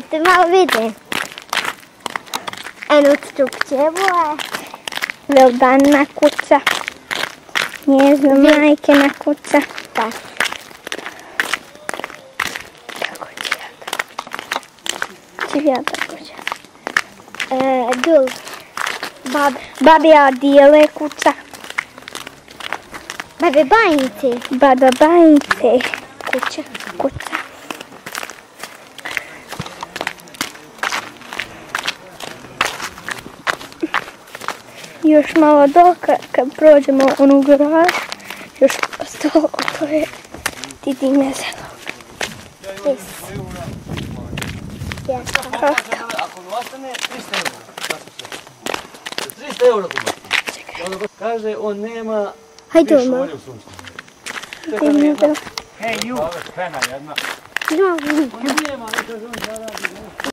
Te malo vidi. Eno strukčevo je. Veldanina kuća. Njezno majkina kuća. Tak. Kako čivjata kuća? Dul. Babija dijele kuća. Babe bajnice. Baba bajnice. Kuća. Kuća. Još malo dol, kad prođemo onu garaž, još ostalo to je Didine selo. Ako mi ostane 300 eura kuba. Kaže, on nema Hajde više ono. volje u suncu. Hej, ju! Pena jedna. Ja, On nema, on kaže, on zaradi.